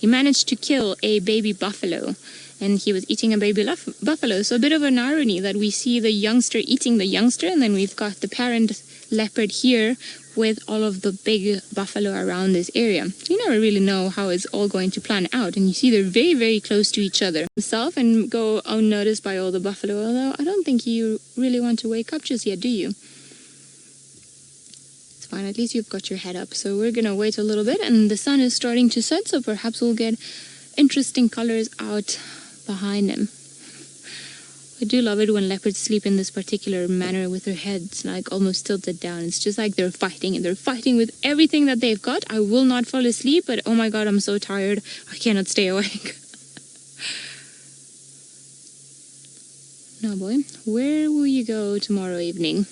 managed to kill a baby buffalo. And he was eating a baby buffalo. So a bit of an irony that we see the youngster eating the youngster, and then we've got the parent leopard here with all of the big buffalo around this area. You never really know how it's all going to plan out, and you see they're very, very close to each other. Himself and go unnoticed by all the buffalo, although I don't think you really want to wake up just yet, do you? It's fine, at least you've got your head up. So we're gonna wait a little bit, and the sun is starting to set, so perhaps we'll get interesting colors out behind him. I do love it when leopards sleep in this particular manner with their heads like almost tilted down. It's just like they're fighting, and they're fighting with everything that they've got. I will not fall asleep, but oh my god, I'm so tired. I cannot stay awake. Now boy, where will you go tomorrow evening?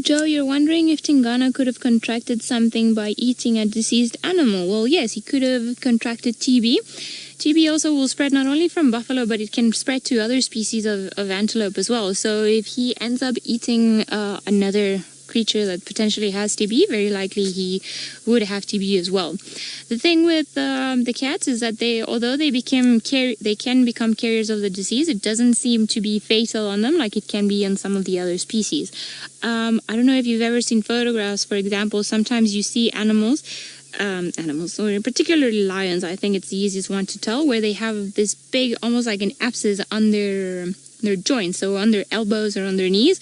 Joe, you're wondering if Tingana could have contracted something by eating a deceased animal. Well, yes, he could have contracted TB. TB also will spread not only from buffalo, but it can spread to other species of antelope as well. So if he ends up eating another creature that potentially has TB, very likely he would have TB as well. The thing with the cats is that although they can become carriers of the disease, it doesn't seem to be fatal on them like it can be on some of the other species. I don't know if you've ever seen photographs, for example, sometimes you see animals, or particularly lions, I think it's the easiest one to tell, where they have this big, almost like an abscess on their their joints, so on their elbows or on their knees.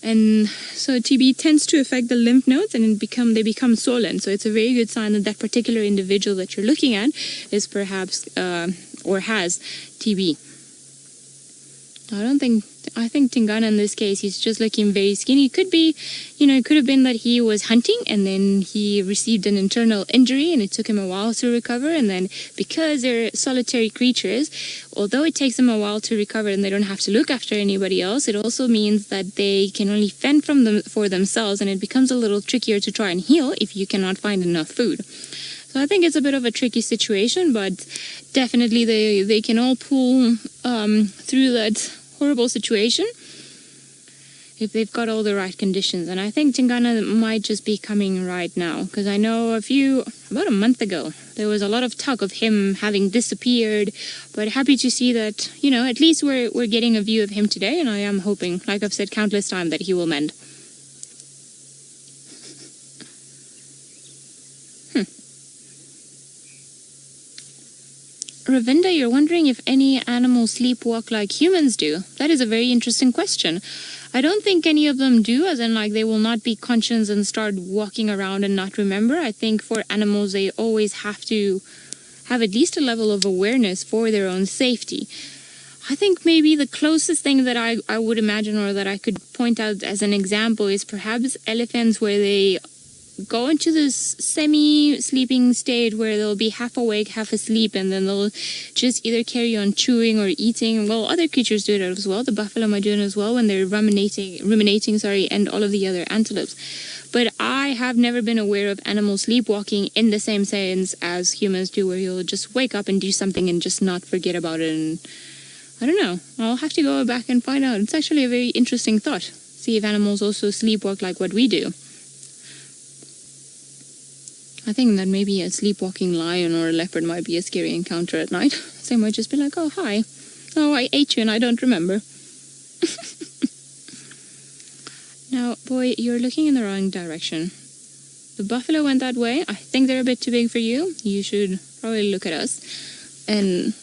And so TB tends to affect the lymph nodes, and they become swollen. So it's a very good sign that that particular individual that you're looking at is perhaps or has TB. I think Tingana in this case, he's just looking very skinny. It could be, it could have been that he was hunting and then he received an internal injury and it took him a while to recover. And then because they're solitary creatures, although it takes them a while to recover and they don't have to look after anybody else, it also means that they can only fend for themselves, and it becomes a little trickier to try and heal if you cannot find enough food. So I think it's a bit of a tricky situation, but definitely they can all pull through that horrible situation if they've got all the right conditions. And I think Tingana might just be coming right now, because I know about a month ago, there was a lot of talk of him having disappeared, but happy to see that, at least we're getting a view of him today, and I am hoping, like I've said countless times, that he will mend. Ravinda, you're wondering if any animals sleepwalk like humans do. That is a very interesting question. I don't think any of them do, as in like they will not be conscious and start walking around and not remember. I think for animals, they always have to have at least a level of awareness for their own safety. I think maybe the closest thing that I would imagine, or that I could point out as an example, is perhaps elephants, where they go into this semi-sleeping state where they'll be half awake, half asleep, and then they'll just either carry on chewing or eating. Well, other creatures do it as well. The buffalo might do it as well when they're ruminating, and all of the other antelopes. But I have never been aware of animals sleepwalking in the same sense as humans do, where you'll just wake up and do something and just not forget about it. And I don't know. I'll have to go back and find out. It's actually a very interesting thought. See if animals also sleepwalk like what we do. I think that maybe a sleepwalking lion or a leopard might be a scary encounter at night. They might just be like, oh, hi. Oh, I ate you and I don't remember. Now, boy, you're looking in the wrong direction. The buffalo went that way. I think they're a bit too big for you. You should probably look at us. And,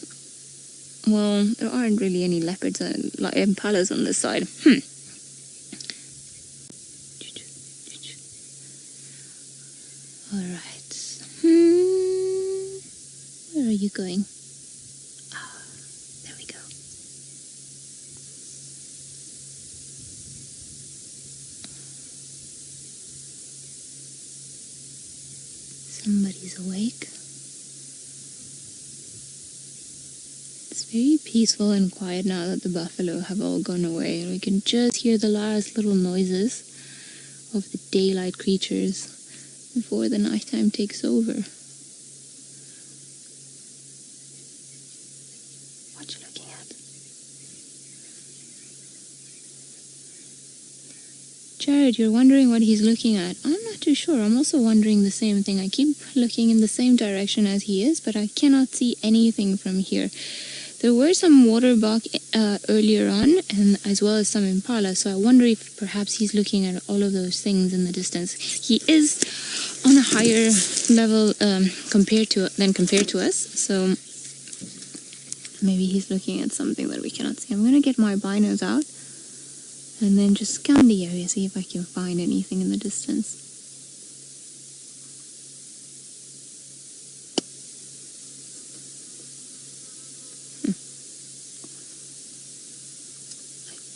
well, there aren't really any leopards and impalas on this side. All right. Where are you going? Ah, there we go. Somebody's awake. It's very peaceful and quiet now that the buffalo have all gone away, and we can just hear the last little noises of the daylight creatures before the nighttime takes over. What you looking at? Jared, you're wondering what he's looking at. I'm not too sure. I'm also wondering the same thing. I keep looking in the same direction as he is, but I cannot see anything from here. There were some water buck earlier on, and as well as some impala, so I wonder if perhaps he's looking at all of those things in the distance. He is on a higher level compared to us, so maybe he's looking at something that we cannot see. I'm going to get my binos out and then just scan the area, see if I can find anything in the distance.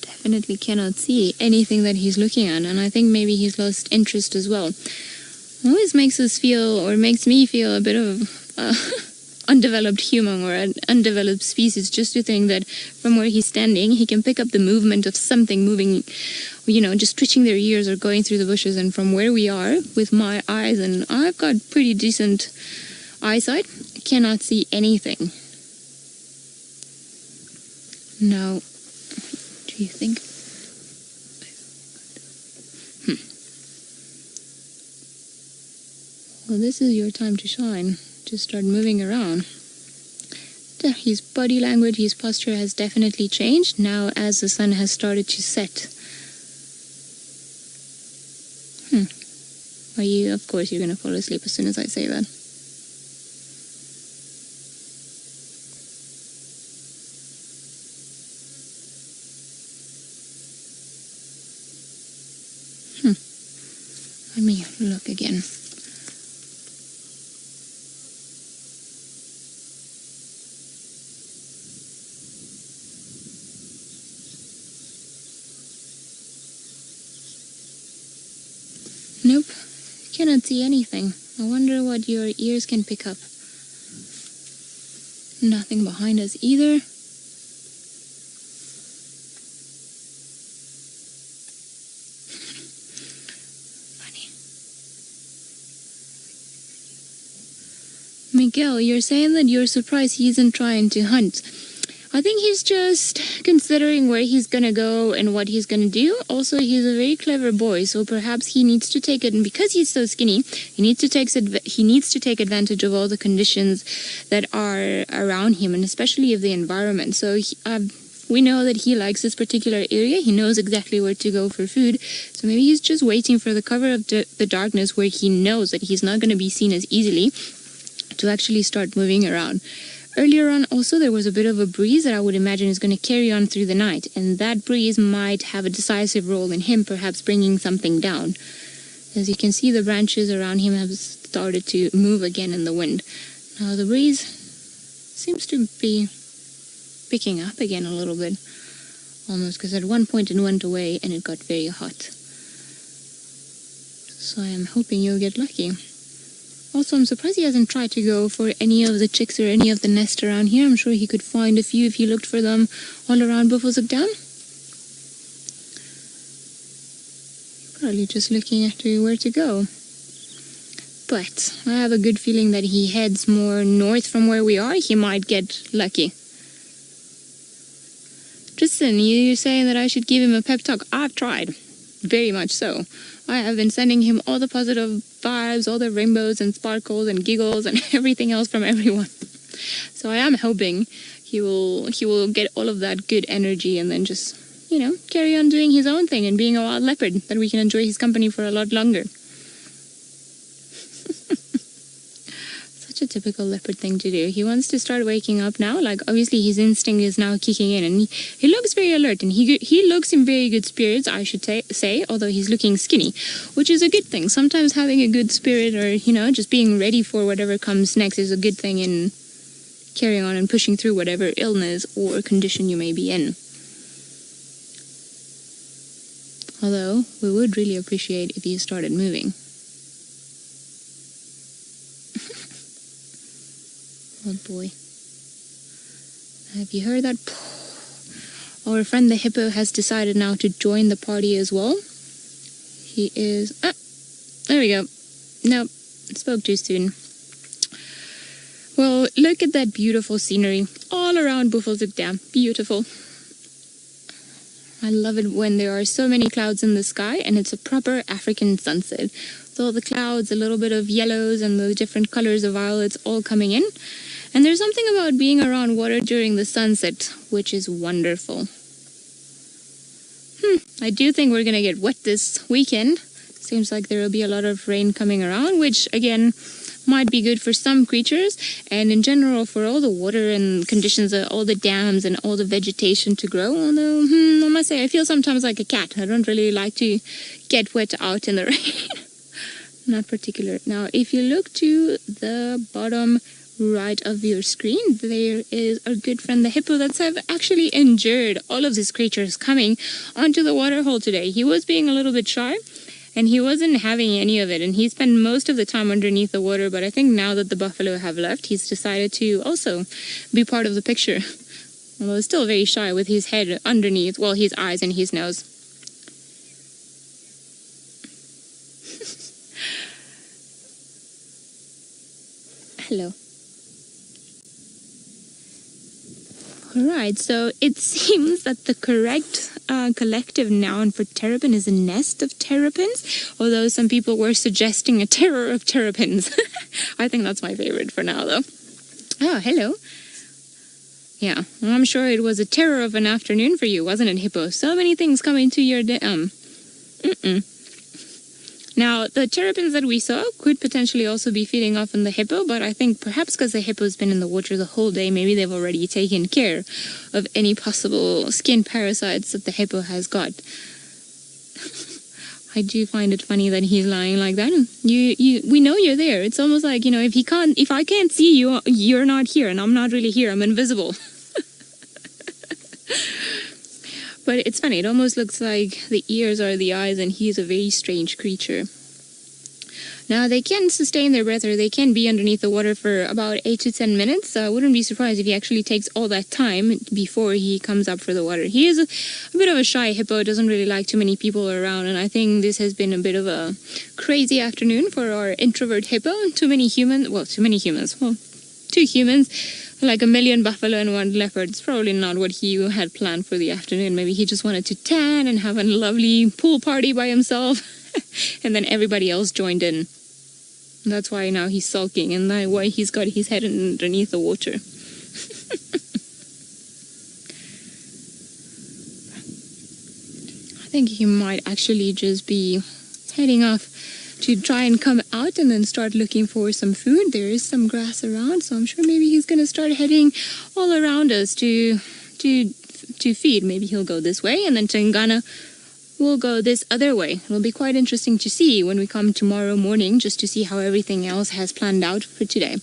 Definitely cannot see anything that he's looking at, and I think maybe he's lost interest as well. It always makes me feel a bit of undeveloped human or an undeveloped species, just to think that from where he's standing he can pick up the movement of something moving, just twitching their ears or going through the bushes, and from where we are with my eyes, and I've got pretty decent eyesight, I cannot see anything. Now, do you think? Well, this is your time to shine. Just start moving around. His body language, his posture has definitely changed now as the sun has started to set. Of course, you're going to fall asleep as soon as I say that. Let me look again. Nope, cannot see anything. I wonder what your ears can pick up. Nothing behind us either. Funny. Miguel, you're saying that you're surprised he isn't trying to hunt. I think he's just considering where he's gonna go and what he's gonna do. Also, he's a very clever boy, so perhaps he needs to take it. And because he's so skinny, he needs to take advantage of all the conditions that are around him, and especially of the environment. So we know that he likes this particular area. He knows exactly where to go for food. So maybe he's just waiting for the cover of the darkness, where he knows that he's not going to be seen as easily, to actually start moving around. Earlier on, also, there was a bit of a breeze that I would imagine is going to carry on through the night, and that breeze might have a decisive role in him perhaps bringing something down. As you can see, the branches around him have started to move again in the wind. Now the breeze seems to be picking up again a little bit, almost, because at one point it went away and it got very hot. So I am hoping you'll get lucky. Also, I'm surprised he hasn't tried to go for any of the chicks or any of the nest around here. I'm sure he could find a few if he looked for them all around Buffelshoek Dam. Probably just looking at where to go. But I have a good feeling that he heads more north from where we are. He might get lucky. Tristan, you're saying that I should give him a pep talk. I've tried. Very much so. I have been sending him all the positive vibes, all the rainbows and sparkles and giggles and everything else from everyone. So I am hoping he will get all of that good energy and then just, carry on doing his own thing and being a wild leopard, that we can enjoy his company for a lot longer. Such a typical leopard thing to do. He wants to start waking up now. Like, obviously his instinct is now kicking in, and he looks very alert, and he looks in very good spirits, I should say, although he's looking skinny, which is a good thing. Sometimes having a good spirit, or just being ready for whatever comes next, is a good thing in carrying on and pushing through whatever illness or condition you may be in. Although we would really appreciate if you started moving. Oh boy. Have you heard that? Our friend the hippo has decided now to join the party as well. He is... there we go. Nope, spoke too soon. Well, look at that beautiful scenery all around Buffelshoek Dam. Beautiful. I love it when there are so many clouds in the sky and it's a proper African sunset. So the clouds, a little bit of yellows and the different colors of violets all coming in. And there's something about being around water during the sunset, which is wonderful. I do think we're going to get wet this weekend. Seems like there will be a lot of rain coming around, which again might be good for some creatures, and in general for all the water and conditions, all the dams and all the vegetation to grow. Although, I must say, I feel sometimes like a cat. I don't really like to get wet out in the rain. Not particular. Now, if you look to the bottom right of your screen, there is our good friend the hippo that's have actually endured all of these creatures coming onto the water hole today. He was being a little bit shy, and he wasn't having any of it, and he spent most of the time underneath the water. But I think now that the buffalo have left, he's decided to also be part of the picture. Although he's still very shy with his head underneath, well, his eyes and his nose. Hello. Alright, so it seems that the correct collective noun for terrapin is a nest of terrapins, although some people were suggesting a terror of terrapins. I think that's my favorite for now, though. Oh, hello. Yeah, well, I'm sure it was a terror of an afternoon for you, wasn't it, Hippo? So many things coming to your Now, the terrapins that we saw could potentially also be feeding off on the hippo, but I think perhaps because the hippo's been in the water the whole day, maybe they've already taken care of any possible skin parasites that the hippo has got. I do find it funny that he's lying like that. We know you're there. It's almost like, if I can't see you, you're not here, and I'm not really here. I'm invisible. But it's funny. It almost looks like the ears are the eyes, and he's a very strange creature. Now, they can sustain their breath, or they can be underneath the water for about 8 to 10 minutes. So I wouldn't be surprised if he actually takes all that time before he comes up for the water. He is a bit of a shy hippo, doesn't really like too many people around, and I think this has been a bit of a crazy afternoon for our introvert hippo. Too many humans. Well, 2 humans, like a million buffalo and 1 leopard. It's probably not what he had planned for the afternoon. Maybe he just wanted to tan and have a lovely pool party by himself. And then everybody else joined in. That's why now he's sulking, and that's why he's got his head underneath the water. I think he might actually just be heading off to try and come out and then start looking for some food. There is some grass around, so I'm sure maybe he's going to start heading all around us to feed. Maybe he'll go this way, and then Tingana will go this other way. It'll be quite interesting to see when we come tomorrow morning, just to see how everything else has planned out for today.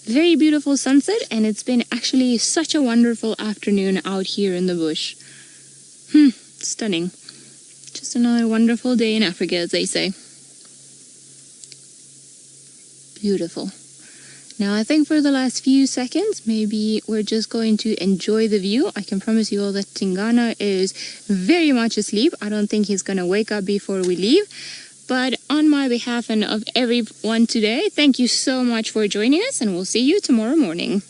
Very beautiful sunset, and it's been actually such a wonderful afternoon out here in the bush. Stunning. Just another wonderful day in Africa, as they say. Beautiful. Now, I think for the last few seconds, maybe we're just going to enjoy the view. I can promise you all that Tingana is very much asleep. I don't think he's going to wake up before we leave. But on my behalf and of everyone today, thank you so much for joining us, and we'll see you tomorrow morning.